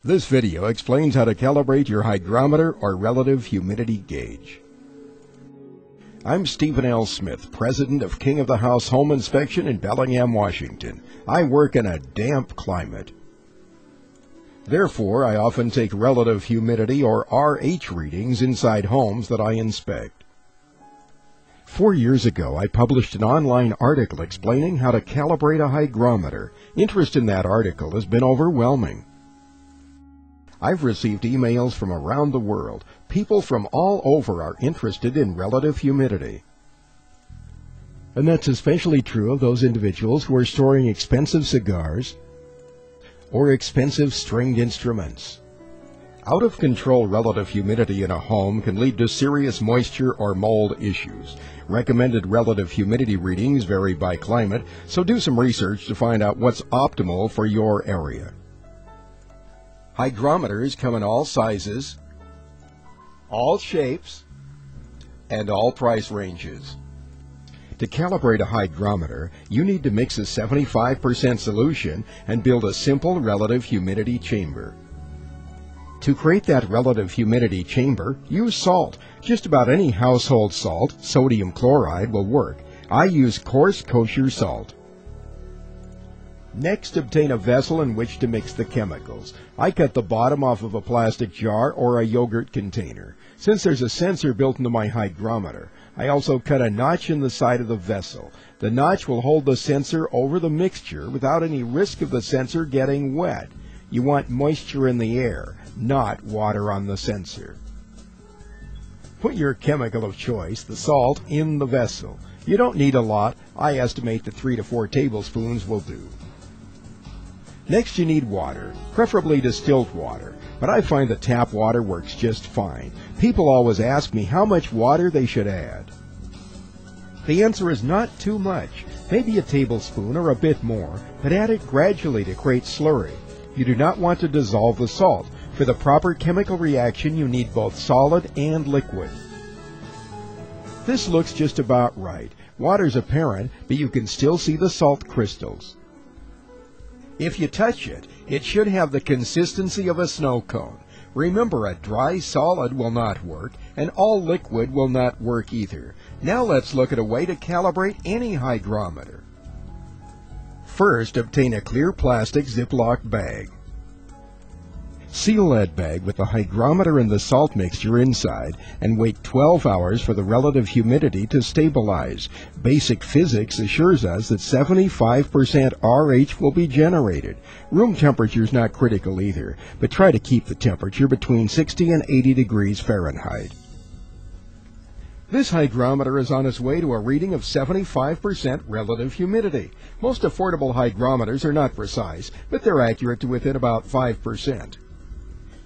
This video explains how to calibrate your hygrometer or relative humidity gauge. I'm Stephen L. Smith, president of King of the House Home Inspection in Bellingham, Washington. I work in a damp climate. Therefore, I often take relative humidity or RH readings inside homes that I inspect. 4 years ago, I published an online article explaining how to calibrate a hygrometer. Interest in that article has been overwhelming. I've received emails from around the world. People from all over are interested in relative humidity. And that's especially true of those individuals who are storing expensive cigars or expensive stringed instruments. Out-of-control relative humidity in a home can lead to serious moisture or mold issues. Recommended relative humidity readings vary by climate, so do some research to find out what's optimal for your area. Hygrometers come in all sizes, all shapes, and all price ranges. To calibrate a hygrometer, you need to mix a 75% solution and build a simple relative humidity chamber. To create that relative humidity chamber, use salt. Just about any household salt, sodium chloride, will work. I use coarse kosher salt. Next, obtain a vessel in which to mix the chemicals. I cut the bottom off of a plastic jar or a yogurt container. Since there's a sensor built into my hygrometer, I also cut a notch in the side of the vessel. The notch will hold the sensor over the mixture without any risk of the sensor getting wet. You want moisture in the air, not water on the sensor. Put your chemical of choice, the salt, in the vessel. You don't need a lot. I estimate that 3 to 4 tablespoons will do. Next, you need water, preferably distilled water, but I find that tap water works just fine. People always ask me how much water they should add. The answer is not too much, maybe a tablespoon or a bit more, but add it gradually to create slurry. You do not want to dissolve the salt. For the proper chemical reaction, you need both solid and liquid. This looks just about right. Water's apparent, but you can still see the salt crystals. If you touch it, it should have the consistency of a snow cone. Remember, a dry solid will not work, and all liquid will not work either. Now let's look at a way to calibrate any hygrometer. First, obtain a clear plastic Ziploc bag. Seal that bag with the hygrometer and the salt mixture inside and wait 12 hours for the relative humidity to stabilize. Basic physics assures us that 75% RH will be generated. Room temperature is not critical either, but try to keep the temperature between 60 and 80 degrees Fahrenheit. This hygrometer is on its way to a reading of 75% relative humidity. Most affordable hygrometers are not precise, but they're accurate to within about 5%.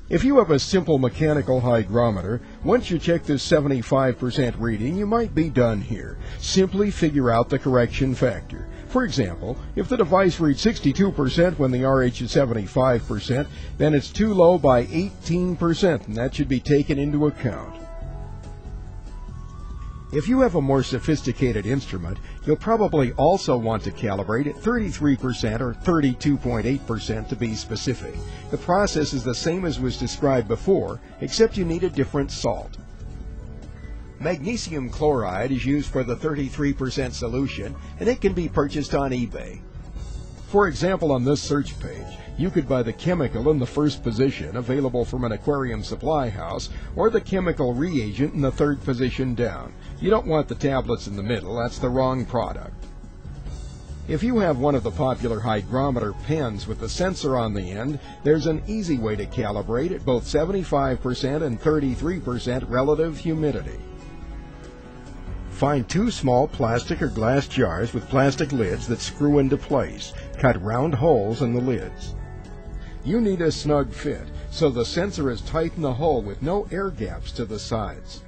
If you have a simple mechanical hygrometer, once you check this 75% reading, you might be done here. Simply figure out the correction factor. For example, if the device reads 62% when the RH is 75%, then it's too low by 18%, and that should be taken into account. If you have a more sophisticated instrument, you'll probably also want to calibrate at 33% or 32.8% to be specific. The process is the same as was described before, except you need a different salt. Magnesium chloride is used for the 33% solution, and it can be purchased on eBay. For example, on this search page, you could buy the chemical in the first position, available from an aquarium supply house, or the chemical reagent in the third position down. You don't want the tablets in the middle, that's the wrong product. If you have one of the popular hygrometer pens with the sensor on the end, there's an easy way to calibrate at both 75% and 33% relative humidity. Find 2 small plastic or glass jars with plastic lids that screw into place. Cut round holes in the lids. You need a snug fit, so the sensor is tight in the hole with no air gaps to the sides.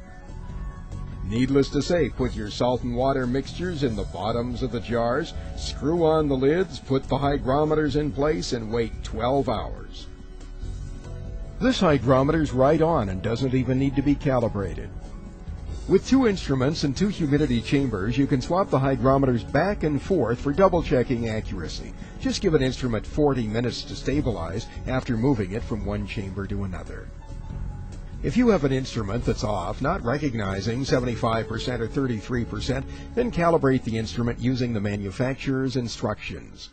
Needless to say, put your salt and water mixtures in the bottoms of the jars, screw on the lids, put the hygrometers in place, and wait 12 hours. This hygrometer's right on and doesn't even need to be calibrated. With 2 instruments and 2 humidity chambers, you can swap the hygrometers back and forth for double-checking accuracy. Just give an instrument 40 minutes to stabilize after moving it from one chamber to another. If you have an instrument that's off, not recognizing 75% or 33%, then calibrate the instrument using the manufacturer's instructions.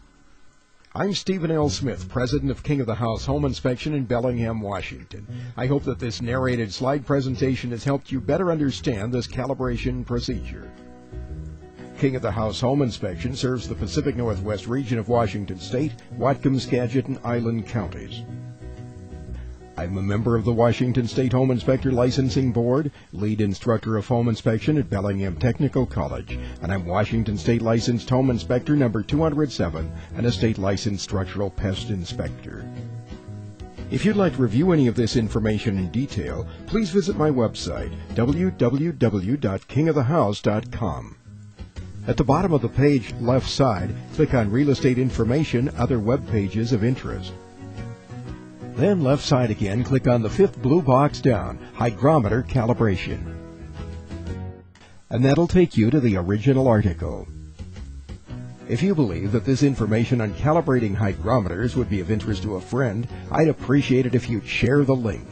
I'm Stephen L. Smith, President of King of the House Home Inspection in Bellingham, Washington. I hope that this narrated slide presentation has helped you better understand this calibration procedure. King of the House Home Inspection serves the Pacific Northwest region of Washington State, Whatcom, Skagit, and Island counties. I'm a member of the Washington State Home Inspector Licensing Board, lead instructor of home inspection at Bellingham Technical College, and I'm Washington State Licensed Home Inspector number 207 and a state licensed structural pest inspector. If you'd like to review any of this information in detail, please visit my website, www.kingofthehouse.com. At the bottom of the page, left side, click on Real Estate Information, Other Web Pages of Interest. Then left side again, click on the 5th blue box down, Hygrometer Calibration. And that'll take you to the original article. If you believe that this information on calibrating hygrometers would be of interest to a friend, I'd appreciate it if you'd share the link.